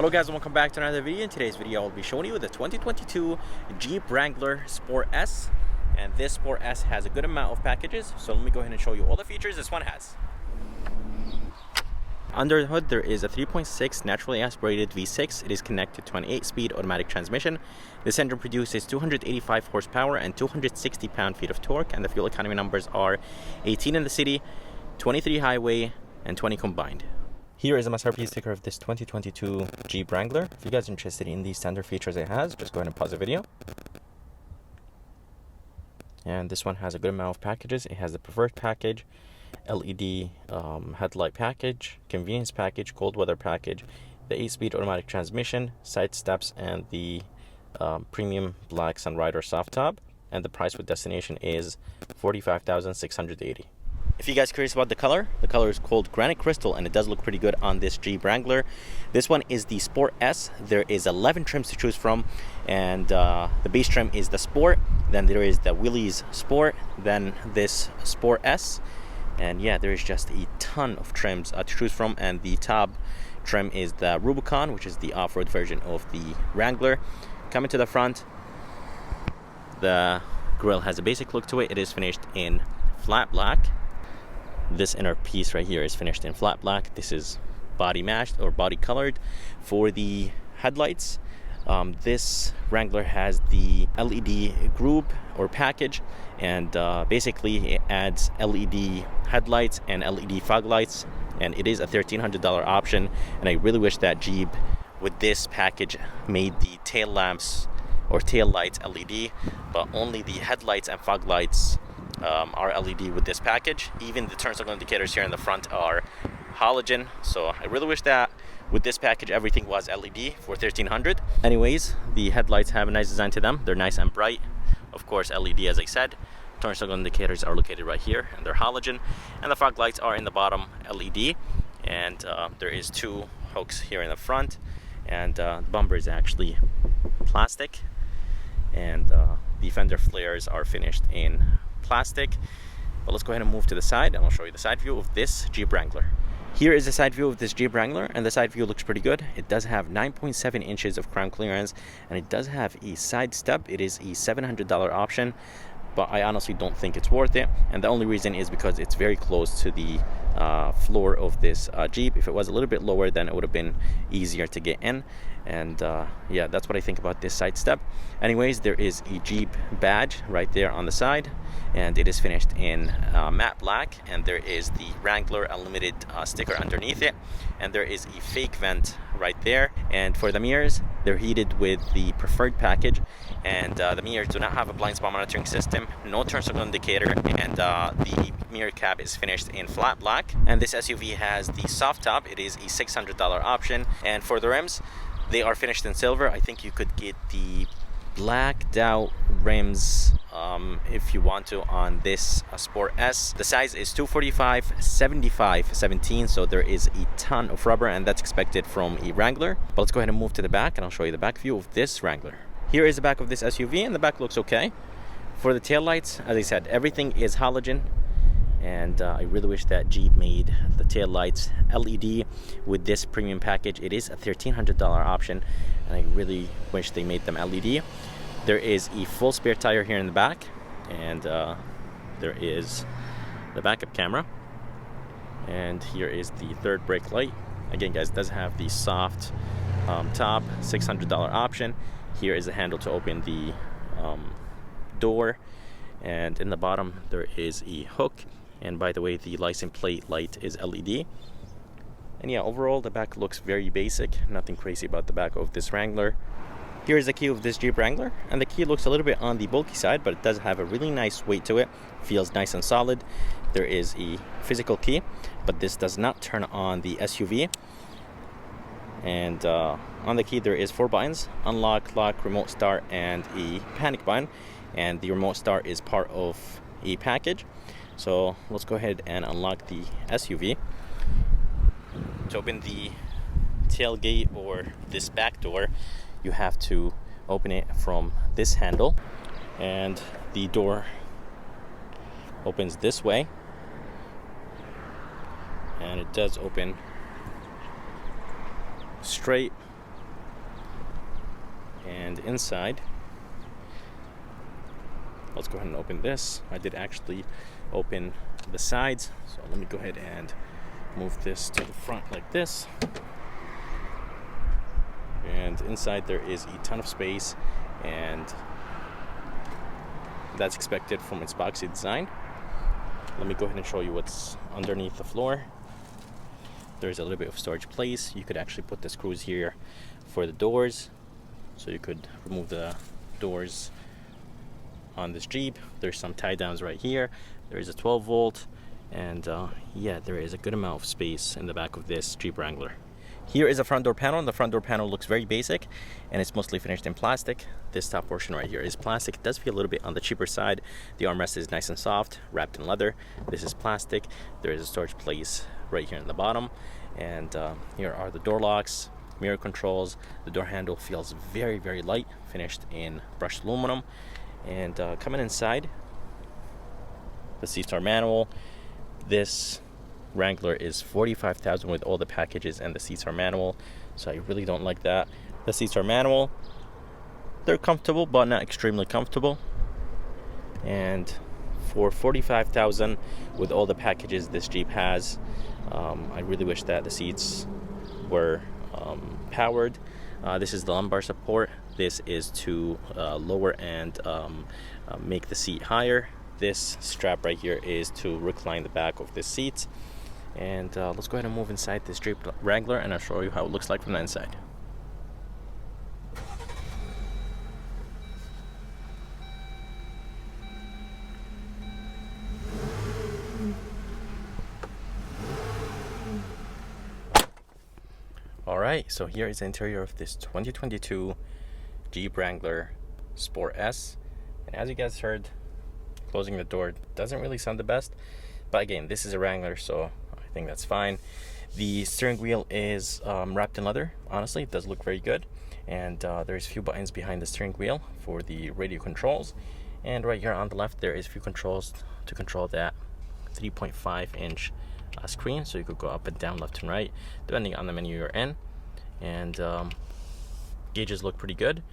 Hello guys, and welcome back to another video. In today's video I'll be showing you the 2022 Jeep Wrangler Sport S, and this Sport S has a good amount of packages, so let me go ahead and show you all the features this one has. Under the hood there is a 3.6 naturally aspirated V6. It is connected to an 8-speed automatic transmission. This engine produces 285 horsepower and 260 pound-feet of torque, and the fuel economy numbers are 18 in the city, 23 highway, and 20 combined. Here is a maserati sticker of this 2022 Jeep Wrangler. If you guys are interested in the standard features it has, just go ahead and pause the video. And this one has a good amount of packages. It has the preferred package, LED headlight package, convenience package, cold weather package, the 8-speed automatic transmission, side steps, and the premium black Sunrider soft top. And the price with destination is $45,680. If you guys are curious about the color is called Granite Crystal, and it does look pretty good on this Jeep Wrangler. This one is the Sport S. There is 11 trims to choose from, and the base trim is the Sport. Then there is the Willys Sport, then this Sport S. And yeah, there is just a ton of trims to choose from, and the top trim is the Rubicon, which is the off-road version of the Wrangler. Coming to the front, the grille has a basic look to it. It is finished in flat black. This inner piece right here is finished in flat black. This is body matched or body colored. For the headlights, this Wrangler has the LED group or package, and basically it adds LED headlights and LED fog lights, and it is a $1,300 option. And I really wish that Jeep with this package made the tail lamps or tail lights LED, but only the headlights and fog lights are LED with this package. Even the turn signal indicators here in the front are halogen, so I really wish that with this package everything was LED for $1,300. Anyways, the headlights have a nice design to them. They're nice and bright, of course LED as I said. Turn signal indicators are located right here and they're halogen, and the fog lights are in the bottom LED. And there is 2 hooks here in the front, and the bumper is actually plastic, and the fender flares are finished in plastic. But let's go ahead and move to the side, and I'll show you the side view of this Jeep Wrangler. Here is the side view of this Jeep Wrangler, and the side view looks pretty good. It does have 9.7 inches of crown clearance, and it does have a side step. It is a $700 option, but I honestly don't think it's worth it, and the only reason is because it's very close to the floor of this Jeep. If it was a little bit lower, then it would have been easier to get in. And yeah, that's what I think about this side step. Anyways, there is a Jeep badge right there on the side, and it is finished in matte black, and there is the Wrangler Unlimited sticker underneath it, and there is a fake vent right there. And for the mirrors, they're heated with the preferred package, and the mirrors do not have a blind spot monitoring system, no turn signal indicator, and the mirror cap is finished in flat black. And this SUV has the soft top. It is a $600 option. And for the rims, they are finished in silver. I think you could get the blacked out rims if you want to on this Sport S. The size is 245 75 17, so there is a ton of rubber, and that's expected from a Wrangler. But let's go ahead and move to the back, and I'll show you the back view of this Wrangler. Here is the back of this SUV, and the back looks okay. For the taillights, as I said, everything is halogen, and I really wish that Jeep made the tail lights LED with this premium package. It is a $1,300 option, and I really wish they made them LED. There is a full spare tire here in the back, and there is the backup camera, and here is the third brake light. Again guys, it does have the soft top, $600 option. Here is a handle to open the door, and in the bottom there is a hook. And by the way, the license plate light is LED. And yeah, overall the back looks very basic. Nothing crazy about the back of this Wrangler. Here is the key of this Jeep Wrangler, and the key looks a little bit on the bulky side, but it does have a really nice weight to it. Feels nice and solid. There is a physical key, but this does not turn on the SUV. And on the key there is 4 buttons: unlock, lock, remote start, and a panic button. And the remote start is part of a package. So let's go ahead and unlock the SUV. To open the tailgate or this back door, you have to open it from this handle, and the door opens this way, and it does open straight And inside, let's go ahead and open this. I did actually open the sides, so let me go ahead and move this to the front like this. And inside there is a ton of space, and that's expected from its boxy design. Let me go ahead and show you what's underneath the floor. There's a little bit of storage place. You could actually put the screws here for the doors, so you could remove the doors on this Jeep. There's some tie downs right here. There is a 12 volt, and yeah, there is a good amount of space in the back of this Jeep Wrangler. Here is a front door panel. The front door panel looks very basic, and it's mostly finished in plastic. This top portion right here is plastic. It does feel a little bit on the cheaper side. The armrest is nice and soft, wrapped in leather. This is plastic. There is a storage place right here in the bottom, and here are the door locks, mirror controls. The door handle feels very, very light, finished in brushed aluminum. And coming inside, the seats are manual. This Wrangler is $45,000 with all the packages, and the seats are manual, so I really don't like that. The seats are manual. They're comfortable, but not extremely comfortable. And for $45,000 with all the packages this Jeep has, I really wish that the seats were powered. This is the lumbar support. This is to lower and make the seat higher. This strap right here is to recline the back of the seat. And let's go ahead and move inside this Jeep Wrangler, and I'll show you how it looks like from the inside. Alright, so here is the interior of this 2022 Jeep Wrangler Sport S. And as you guys heard, closing the door doesn't really sound the best, but again, this is a Wrangler, so I think that's fine. The steering wheel is wrapped in leather. Honestly, it does look very good, and there's a few buttons behind the steering wheel for the radio controls, and right here on the left there is a few controls to control that 3.5-inch screen, so you could go up and down, left and right, depending on the menu you're in. And gauges look pretty good,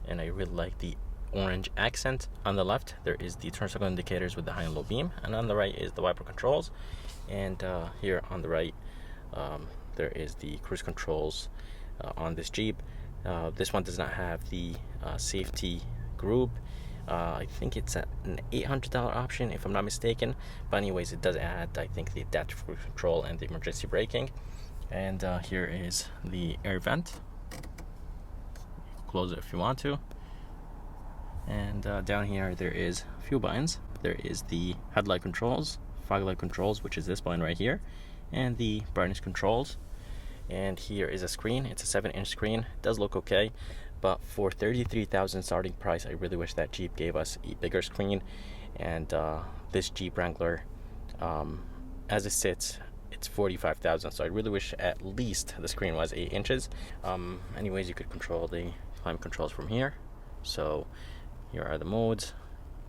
and I really like the orange accent. On the left there is the turn signal indicators with the high and low beam, and on the right is the wiper controls. And here on the right there is the cruise controls on this Jeep. This one does not have the safety group. I think it's an $800 option if I'm not mistaken, but anyways, it does add, I think, the adaptive cruise control and the emergency braking. And here is the air vent. You can close it if you want to. And down here there is a few buttons. There is the headlight controls, fog light controls, which is this button right here, and the brightness controls. And here is a screen. It's a 7-inch screen. It does look okay, but for $33,000 starting price, I really wish that Jeep gave us a bigger screen. And this Jeep Wrangler, as it sits, it's $45,000, so I really wish at least the screen was 8 inches. Anyways, you could control the climate controls from here. So here are the modes: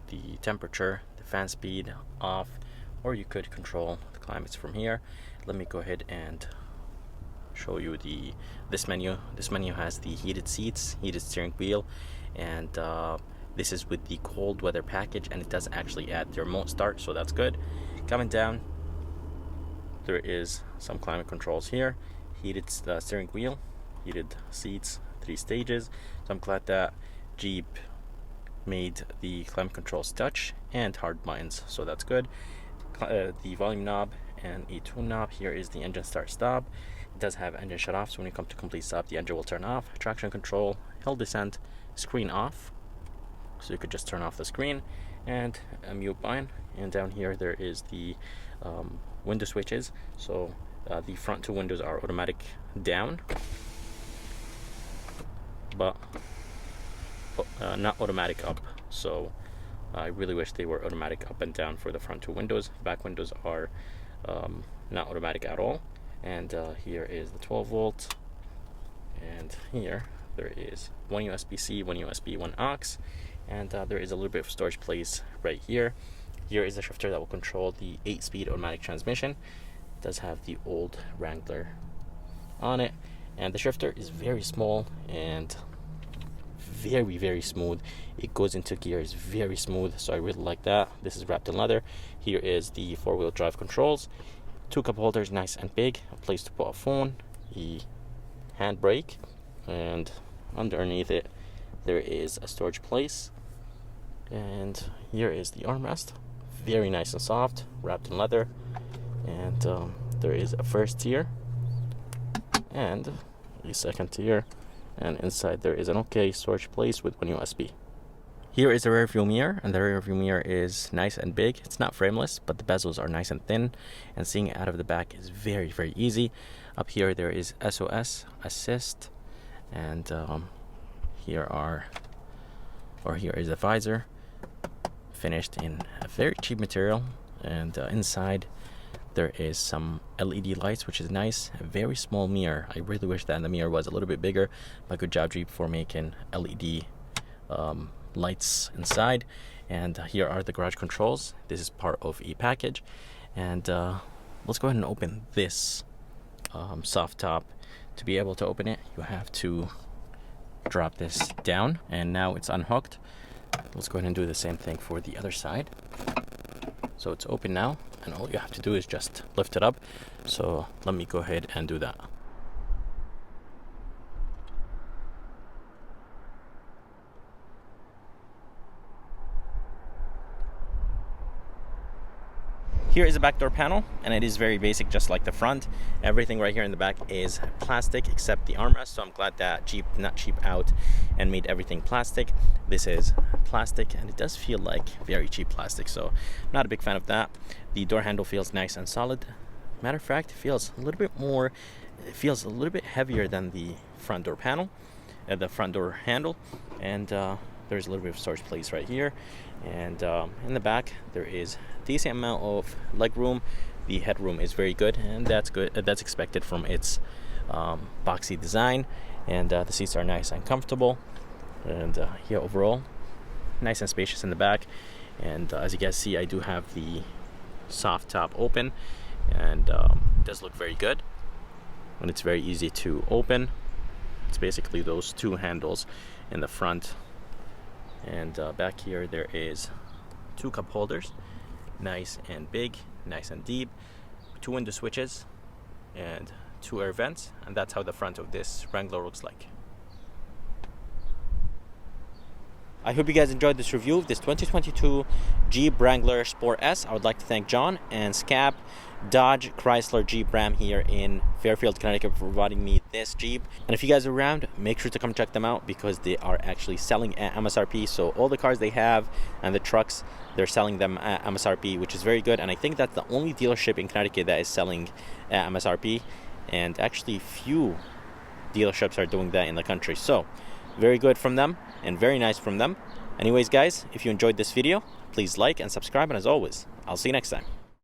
the temperature, the fan speed, off, or you could control the climates from here. Let me go ahead and show you this menu. This menu has the heated seats, heated steering wheel, and this is with the cold weather package, and it does actually add the remote start, so that's good. Coming down, there is some climate controls here, heated steering wheel, heated seats, 3 stages. So I'm glad that Jeep made the climate controls touch and hard buttons, so that's good. The volume knob and a tune knob. Here is the engine start stop. It does have engine shut off, so when you come to complete stop, the engine will turn off. Traction control, hill descent, screen off, so you could just turn off the screen, and a mute button. And down here there is the window switches. So the front 2 windows are automatic down, but not automatic up. So I really wish they were automatic up and down for the front 2 windows. Back windows are not automatic at all. And here is the 12 volt, and here there is 1 USB-C, 1 USB, 1 aux, and there is a little bit of storage place right here. Here is the shifter that will control the 8-speed automatic transmission. It does have the old Wrangler on it, and the shifter is very small and very, very smooth. It goes into gear, is very smooth, so I really like that. This is wrapped in leather. Here is the 4-wheel drive controls. 2 cup holders, nice and big. A place to put a phone, a handbrake, and underneath it there is a storage place. And here is the armrest, very nice and soft, wrapped in leather. And there is a first tier and a second tier, and inside there is an okay storage place with 1 USB. Here is the rear view mirror, and the rear view mirror is nice and big. It's not frameless, but the bezels are nice and thin, and seeing it out of the back is very, very easy. Up here there is SOS, assist, and here is the visor, finished in a very cheap material. And inside there is some LED lights, which is nice. A very small mirror. I really wish that the mirror was a little bit bigger, but good job Jeep for making LED lights inside. And here are the garage controls. This is part of a package. And let's go ahead and open this soft top. To be able to open it, you have to drop this down, and now it's unhooked. Let's go ahead and do the same thing for the other side. So it's open now, and all you have to do is just lift it up. So let me go ahead and do that. Here is a back door panel, and it is very basic, just like the front. Everything right here in the back is plastic except the armrest, so I'm glad that Jeep not cheap out and made everything plastic. This is plastic, and it does feel like very cheap plastic, so I'm not a big fan of that. The door handle feels nice and solid. Matter of fact, it feels a little bit heavier than the front door panel, the front door handle. And there's a little bit of storage place right here. And in the back there is decent amount of leg room. The headroom is very good, and that's good. That's expected from its boxy design. And the seats are nice and comfortable. And yeah, overall nice and spacious in the back. And as you guys see, I do have the soft top open, and it does look very good, and it's very easy to open. It's basically those 2 handles in the front. And back here there is 2 cup holders, nice and big, nice and deep, 2 window switches, and 2 air vents. And that's how the front of this Wrangler looks like. I hope you guys enjoyed this review of this 2022 Jeep Wrangler Sport S. I would like to thank John and Scap, Dodge, Chrysler, Jeep, Ram here in Fairfield, Connecticut, for providing me this Jeep. And if you guys are around, make sure to come check them out, because they are actually selling at MSRP. So all the cars they have and the trucks, they're selling them at MSRP, which is very good. And I think that's the only dealership in Connecticut that is selling at MSRP. And actually few dealerships are doing that in the country. So very good from them, and very nice from them. Anyways guys, if you enjoyed this video, please like and subscribe, and as always, I'll see you next time.